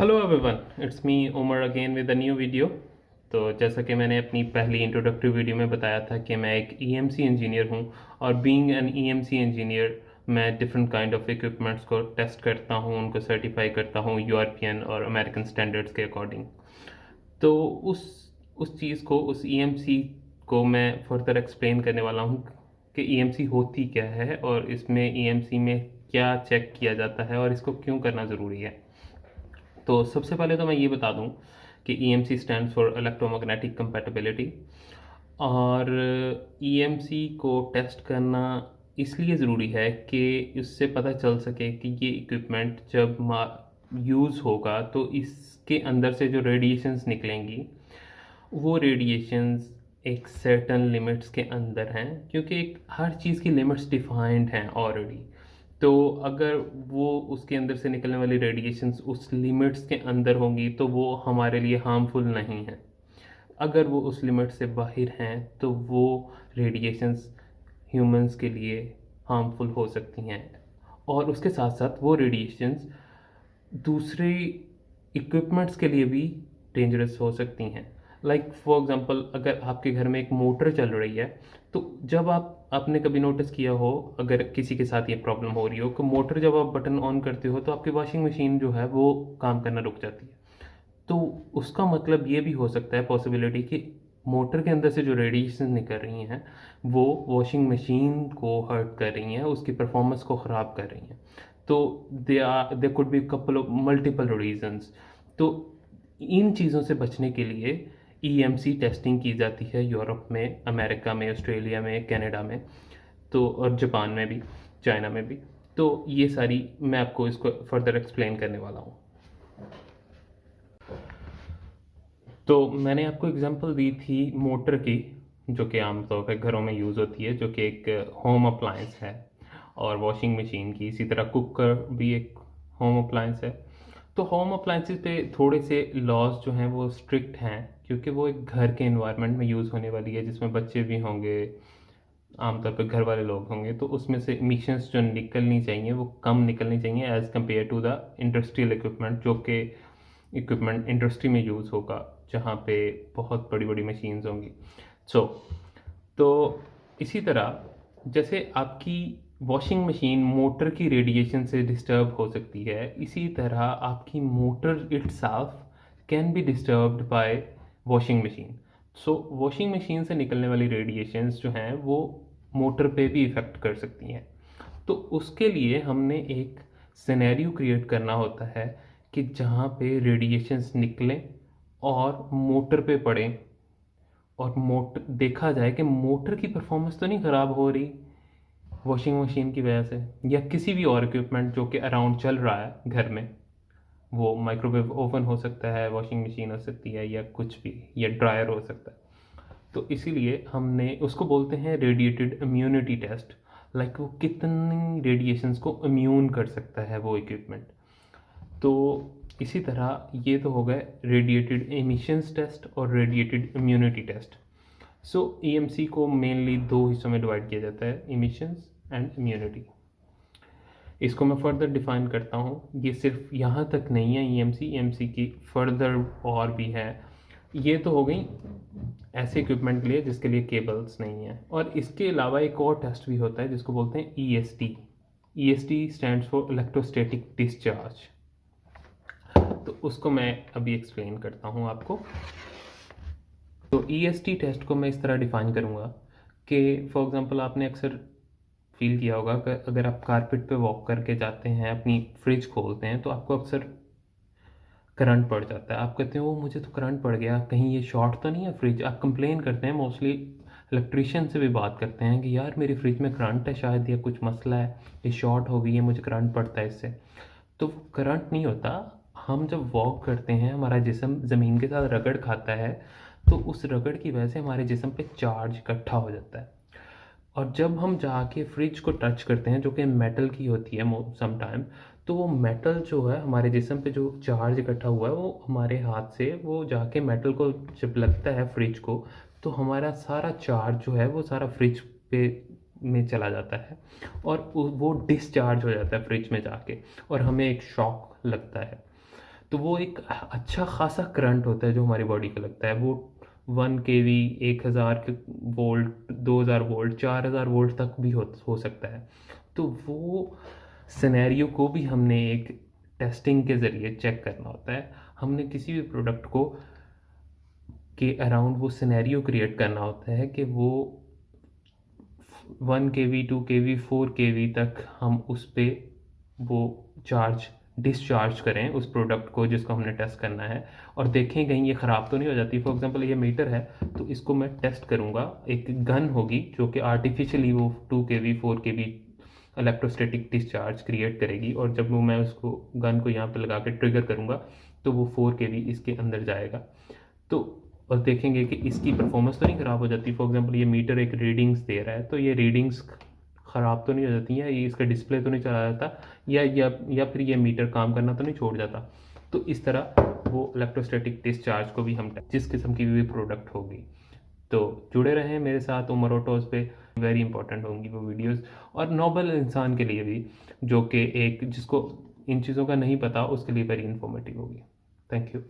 Hello everyone, it's me Umar again with a new video. तो जैसा कि मैंने अपनी पहली इंट्रोडक्टरी वीडियो में बताया था कि मैं एक ईएमसी इंजीनियर हूं और बीइंग एन ईएमसी इंजीनियर मैं डिफरेंट काइंड ऑफ इक्विपमेंट्स को टेस्ट करता हूं, उनको सर्टिफाई करता हूं यूरोपियन और अमेरिकन स्टैंडर्ड्स के अकॉर्डिंग। तो उस चीज़ को, उस ईएमसी को मैं फर्दर एक्सप्लेन करने वाला हूं कि ईएमसी होती क्या है और इसमें ईएमसी में क्या चेक किया जाता है और इसको क्यों करना ज़रूरी है। तो सबसे पहले तो मैं ये बता दूं कि EMC stands for electromagnetic compatibility. और EMC को टेस्ट करना इसलिए ज़रूरी है कि इससे पता चल सके कि ये इक्विपमेंट जब यूज़ होगा तो इसके अंदर से जो रेडिएशंस निकलेंगी वो रेडिएशंस एक सर्टन लिमिट्स के अंदर हैं, क्योंकि हर चीज़ की लिमिट्स डिफाइंड हैं ऑलरेडी। तो अगर वो उसके अंदर से निकलने वाली रेडिएशंस उस लिमिट्स के अंदर होंगी तो वो हमारे लिए हार्मफुल नहीं है। अगर वो उस लिमिट से बाहर हैं तो वो रेडिएशंस ह्यूमंस के लिए हार्मफुल हो सकती हैं, और उसके साथ साथ वो रेडिएशंस दूसरे इक्विपमेंट्स के लिए भी डेंजरस हो सकती हैं। लाइक फॉर एग्जांपल, अगर आपके घर में एक मोटर चल रही है तो जब आपने कभी नोटिस किया हो, अगर किसी के साथ ये प्रॉब्लम हो रही हो कि मोटर जब आप बटन ऑन करते हो तो आपकी वॉशिंग मशीन जो है वो काम करना रुक जाती है। तो उसका मतलब ये भी हो सकता है पॉसिबिलिटी कि मोटर के अंदर से जो रेडिएशन निकल रही हैं वो वॉशिंग मशीन को हर्ट कर रही हैं, उसकी परफॉर्मेंस को ख़राब कर रही हैं। तो they could be couple of multiple reasons. तो इन चीज़ों से बचने के लिए ईएमसी टेस्टिंग की जाती है यूरोप में, अमेरिका में, ऑस्ट्रेलिया में, कनाडा में, तो और जापान में भी, चाइना में भी। तो ये सारी मैं आपको इसको फर्दर एक्सप्लेन करने वाला हूँ। तो मैंने आपको एग्जांपल दी थी मोटर की, जो कि आमतौर पर घरों में यूज़ होती है, जो कि एक होम अप्लायंस है, और वॉशिंग मशीन की, इसी तरह कुकर भी एक होम अप्लायंस है। तो होम अप्लायंसेस पे थोड़े से लॉज जो हैं वो स्ट्रिक्ट हैं, क्योंकि वो एक घर के इन्वायरमेंट में यूज़ होने वाली है, जिसमें बच्चे भी होंगे, आमतौर पर घर वाले लोग होंगे। तो उसमें से इमिशंस जो निकलनी चाहिए वो कम निकलनी चाहिए as compared to the industrial equipment, जो कि इक्विपमेंट इंडस्ट्री में यूज़ होगा, जहाँ पे बहुत बड़ी बड़ी मशीन्स होंगी। तो इसी तरह जैसे आपकी वॉशिंग मशीन मोटर की रेडिएशन से डिस्टर्ब हो सकती है, इसी तरह आपकी motor itself can be disturbed bye washing machine. So washing machine से निकलने वाली रेडिएशंस जो हैं वो मोटर पे भी इफ़ेक्ट कर सकती हैं। तो उसके लिए हमने एक सिनेरियो क्रिएट करना होता है कि जहाँ पे रेडिएशंस निकलें और मोटर पे पड़ें, और मोटर देखा जाए कि मोटर की परफॉर्मेंस तो नहीं ख़राब हो रही वॉशिंग मशीन की वजह से, या किसी भी और इक्विपमेंट जो कि अराउंड चल रहा है घर में। वो माइक्रोवेव ओवन हो सकता है, वॉशिंग मशीन हो सकती है, या कुछ भी, या ड्रायर हो सकता है। तो इसीलिए हमने उसको बोलते हैं रेडिएटेड इम्यूनिटी टेस्ट। लाइक वो कितनी रेडिएशंस को इम्यून कर सकता है वो इक्विपमेंट। तो इसी तरह ये तो हो गए रेडिएटेड एमिशंस टेस्ट और रेडिएटेड इम्यूनिटी टेस्ट। सो ईएमसी को मेनली दो हिस्सों में डिवाइड किया जाता है, एमिशंस एंड इम्यूनिटी। इसको मैं फर्दर डिफाइन करता हूँ। ये सिर्फ यहाँ तक नहीं है ईएमसी की फर्दर और भी है। ये तो हो गई ऐसे इक्विपमेंट के लिए जिसके लिए केबल्स नहीं है, और इसके अलावा एक और टेस्ट भी होता है जिसको बोलते हैं EST. EST stands for electrostatic discharge. तो उसको मैं अभी एक्सप्लेन करता हूँ आपको। तो ईएसटी टेस्ट को मैं इस तरह डिफाइन करूँगा कि फॉर एग्जांपल आपने अक्सर फील किया होगा कि अगर आप कारपेट पे वॉक करके जाते हैं, अपनी फ्रिज खोलते हैं, तो आपको अक्सर करंट पड़ जाता है। आप कहते हैं वो मुझे तो करंट पड़ गया, कहीं ये शॉर्ट तो नहीं है फ्रिज। आप कंप्लेन करते हैं, मोस्टली इलेक्ट्रिशियन से भी बात करते हैं कि यार मेरी फ्रिज में करंट है, शायद या कुछ मसला है, ये शॉर्ट हो गई है, मुझे करंट पड़ता है इससे। तो करंट नहीं होता। हम जब वॉक करते हैं, हमारा जिस्म ज़मीन के साथ रगड़ खाता है, तो उस रगड़ की वजह से हमारे जिस्म पे चार्ज इकट्ठा हो जाता है। और जब हम जाके फ्रिज को टच करते हैं, जो कि मेटल की होती है सम टाइम, तो वो मेटल जो है हमारे जिस्म पे जो चार्ज इकट्ठा हुआ है वो हमारे हाथ से वो जाके मेटल को जब लगता है फ्रिज को, तो हमारा सारा चार्ज जो है वो सारा फ्रिज पे में चला जाता है, और वो डिस्चार्ज हो जाता है फ्रिज में जाके, और हमें एक शॉक लगता है। तो वो एक अच्छा खासा करंट होता है जो हमारी बॉडी को लगता है। वो 1 kV, 1000 वोल्ट, 2000 वोल्ट, 4000 वोल्ट तक भी हो सकता है। तो वो सिनेरियो को भी हमने एक टेस्टिंग के ज़रिए चेक करना होता है। हमने किसी भी प्रोडक्ट को के अराउंड वो सिनेरियो क्रिएट करना होता है कि वो 1 kV, 2 kV, 4 kV तक हम उस पे वो चार्ज डिस्चार्ज करें उस प्रोडक्ट को जिसको हमने टेस्ट करना है, और देखें कहीं ये ख़राब तो नहीं हो जाती। फॉर एग्जांपल ये मीटर है, तो इसको मैं टेस्ट करूँगा। एक गन होगी जो कि आर्टिफिशियली वो 2 kV, 4 kV electrostatic discharge create करेगी, और जब वो मैं उसको गन को यहाँ पे लगा के ट्रिगर करूँगा तो वो 4 kV इसके अंदर जाएगा। तो और देखेंगे कि इसकी परफॉर्मेंस तो नहीं ख़राब हो जाती। फॉर एग्जांपल ये मीटर एक रीडिंग्स दे रहा है, तो ये रीडिंग्स ख़राब तो नहीं हो जाती हैं, ये इसका डिस्प्ले तो नहीं चला जाता, या फिर ये मीटर काम करना तो नहीं छोड़ जाता। तो इस तरह वो इलेक्ट्रोस्टैटिक डिस्चार्ज को भी हम जिस किस्म की भी प्रोडक्ट होगी। तो जुड़े रहें मेरे साथ उमर ऑटोज़ पे, वेरी इंपॉर्टेंट होंगी वो वीडियोस, और नॉर्मल इंसान के लिए भी जो कि एक जिसको इन चीज़ों का नहीं पता उसके लिए वेरी इंफॉर्मेटिव होगी। Thank you.